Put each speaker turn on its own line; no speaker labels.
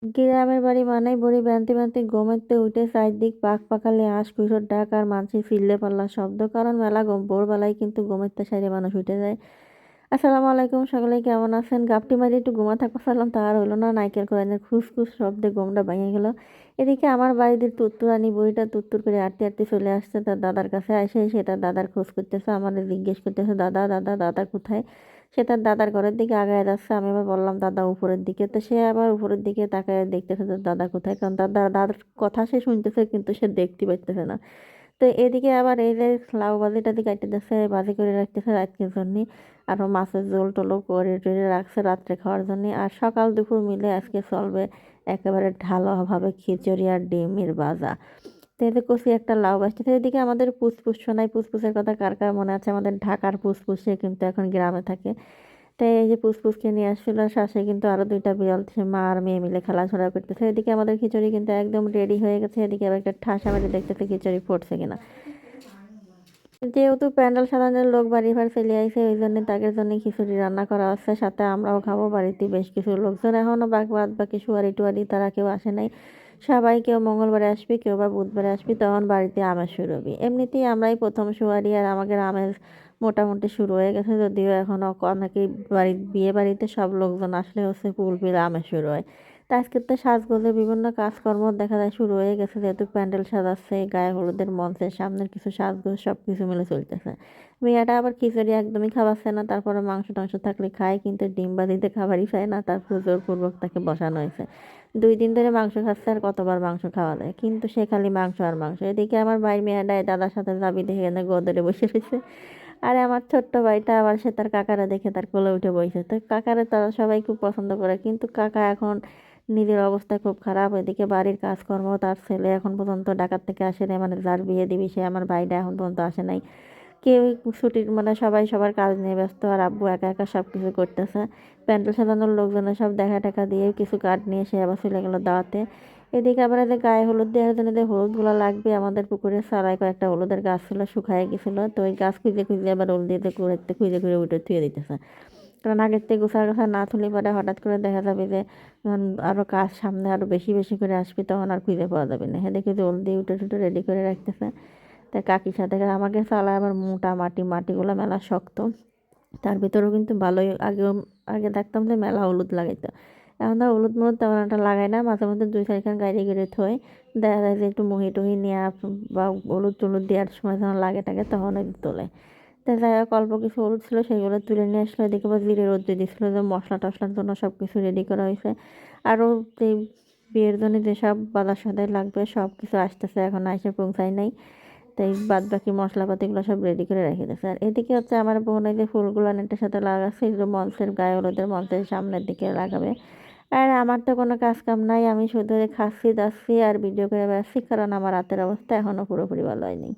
গ্রামের বাড়ি মানেই বুড়ি বানতে ঘুমাইতে উঠে চারদিক পাখ পাখালি হাঁস-কুসোর ডাক আর মানসি চিল্লে-পাল্লার শব্দ। কারণ মেলা ভোরবেলায় কিন্তু ঘুমাইতে সাইরে মানুষ উঠে যায়। আসসালামু আলাইকুম, সকলে কেমন আছেন? গাপটি মারি একটু ঘুমা থাকতে পারলাম, তা আর হইল না। নাইকেল কোরাইনের খুসখুস শব্দে ঘুমটা ভেঙে গেল। এদিকে আমার বাড়িতে তুত্তুরানি বুড়িটা তুত্তুর করে আটতে আটতে চলে আসছে তার দাদার কাছে। এসে তার দাদার খোঁজ করতেছে, আমাদের জিজ্ঞেস করতেছে, দাদা দাদা দাদা কোথায়? সে তার দাদার ঘরের দিকে আগায় যাচ্ছে। আমি আবার বললাম দাদা উপরের দিকে। তো সে আবার উপরের দিকে তাকায় দেখতেছে তার দাদা কোথায়, কারণ তার দাদার কথা সে শুনতেছে কিন্তু সে দেখতে পাইতেছে না। তো এদিকে আবার এই যে লাউ ভাজিটা কাটতে দিচ্ছে, ভাজি করে রাখতেছে রাতের জন্য। আরও মাছের ঝোল টোলও করে টরে রাখছে রাত্রে খাওয়ার জন্য। আর সকাল দুপুর মিলে আজকে চলবে একেবারে ঢালাওভাবে খিচুড়ি আর ডিমের ভাজা। তো এই যে কচি একটা লাউ ভাজতেছে। এদিকে আমাদের পুসপুস শোনাই, পুসপুসের কথা কার কার মনে আছে? আমাদের ঢাকার পুসপুস, সে কিন্তু এখন গ্রামে থাকে। তাই এই যে পুসপুসকে নিয়ে আসছিল, শাসে কিন্তু আরো দুইটা বিড়াল, সে মা আর মেয়ে মিলে খেলাধুলা করতেছে। এদিকে আমাদের খিচুড়ি কিন্তু একদম রেডি হয়ে গেছে। এদিকে আবার একটা ঠাসা মেরে দেখতেছে খিচুড়ি ফুটছে কিনা। যেহেতু প্যান্ডেল সাজানোর লোক বাড়ি ঘর চলে আইছে, ওই জন্য তাদের জন্য খিচুড়ি রান্না করা হচ্ছে, সাথে আমরাও খাবো। বাড়িতে বেশ কিছু লোকজন এখনো বাদ বাকি সুয়ারি টুয়ারি তারা কেউ আসে নাই। সবাই কেউ মঙ্গলবারে আসবে, কেউ বা বুধবারে আসবে, তখন বাড়িতে আমেজ শুরু হবে। এমনিতেই আমরাই প্রথম সুয়ারি, আর আমাদের আমেজ মোটামুটি শুরু হয়ে গেছে। যদিও এখনো অনেকেই বিয়ে বাড়িতে সব লোকজন আসলে হচ্ছে পুলপির আমেজ শুরু হয়। তা আজকে তো সাজগোজের বিভিন্ন কাজকর্ম দেখা যায় শুরু হয়ে গেছে, যেহেতু প্যান্ডেল সাজাচ্ছে, গায়ে হলুদের মঞ্চের সামনের কিছু সাজগোজ সব কিছু মিলে চলতেছে। মেয়েটা আবার খিচুড়ি একদমই খাওয়াচ্ছে না, তারপরে মাংস টাংস থাকলে খায়, কিন্তু ডিম বাজিতে খাবারই চায় না। তারপর জোরপূর্বক তাকে বসানো হয়েছে। 2 দিন ধরে মাংস খাচ্ছে, আর কতবার মাংস খাওয়া যায়, কিন্তু সে খালি মাংস আর মাংস। এদিকে আমার ভাই মেয়েটাই দাদার সাথে যাবি দেখে এখানে গোদরে বসে রয়েছে। আরে আমার ছোট্ট ভাইটা আবার সে তার কাকারা দেখে তার কোলে উঠে বসেছে। তো কাকারে তারা সবাই খুব পছন্দ করে, কিন্তু কাকা এখন নিজের অবস্থা খুব খারাপ। এদিকে বাড়ির কাজকর্ম, তার ছেলে এখন পর্যন্ত ঢাকার থেকে আসে নাই, মানে যার বিয়ে দিবি সে আমার ভাইটা এখন পর্যন্ত আসে নাই। কেউ ছুটির মানে সবাই সবার কাজ নিয়ে ব্যস্ত, আর আব্বু একা একা সব কিছু করতেছে। প্যান্ডেল সাজানোর লোকজনের সব দেখা টাকা দিয়ে কিছু কাঠ নিয়ে সে আবার চলে গেলো দাওয়াতে। এদিকে আবার যে গায়ে হলুদ দেওয়ার জন্য যে হলুদগুলো লাগবে, আমাদের পুকুরে সারাই কয়েকটা হলুদের গাছ ছিল, শুকায় গেছিলো। তো ওই গাছ খুঁজে খুঁজে আবার হলুদ দিতে কুড়াইতে খুঁজে খুঁজে উঠে থুয়ে দিতেছে। কারণ আগের থেকে গোছা না তুলে পরে হঠাৎ করে দেখা যাবে যে আরও কাজ সামনে আরও বেশি বেশি করে আসবে, তখন আর খুঁজে পাওয়া যাবে না। হ্যাঁ, দেখে যে হলদি উঠে টুটে রেডি করে রাখতেছে। তাই কাকির সাথে আমাকে চালায় আবার মোটা মাটিগুলো মেলা শক্ত। তার ভিতরেও কিন্তু ভালোই আগে দেখতাম যে মেলা হলুদ লাগাইতো। এখন আর হলুদ মলুদ তেমন একটা লাগাই না, মাঝে মধ্যে 2-4খান গাড়ি গিরে থই। দেখা যায় যে একটু মহি টহি নেওয়া বা হলুদ টলুদ দেওয়ার সময় যখন লাগে টাকে তখন ওই তোলে। তো যাই হোক, অল্প কিছু হলুদ ছিল সেগুলো তুলে নিয়ে আসলো। এদিকে আবার জিরে রোদ্রে দিয়েছিলো, যে মশলা টশলার জন্য সব কিছু রেডি করা হয়েছে। আরও যে বিয়ের জন্য যেসব বাজার সদাই লাগবে সব কিছু আসতেছে, এখন এসে পৌঁছায় নাই। তাই বাদ বাকি মশলাপাতিগুলো সব রেডি করে রেখে দিয়েছে। আর এদিকে হচ্ছে আমার বোন এই যে ফুলগুলো নেটের সাথে লাগাচ্ছে, এগুলো মঞ্চের গায়ে হলুদের মঞ্চের সামনের দিকে লাগাবে। আর আমার তো কোনো কাজ কাম নাই, আমি শুধু খাচ্ছি যাচ্ছি আর ভিডিও করে বেড়াচ্ছি, কারণ আমার রাতের অবস্থা এখনও পুরোপুরি ভালো হয়নি।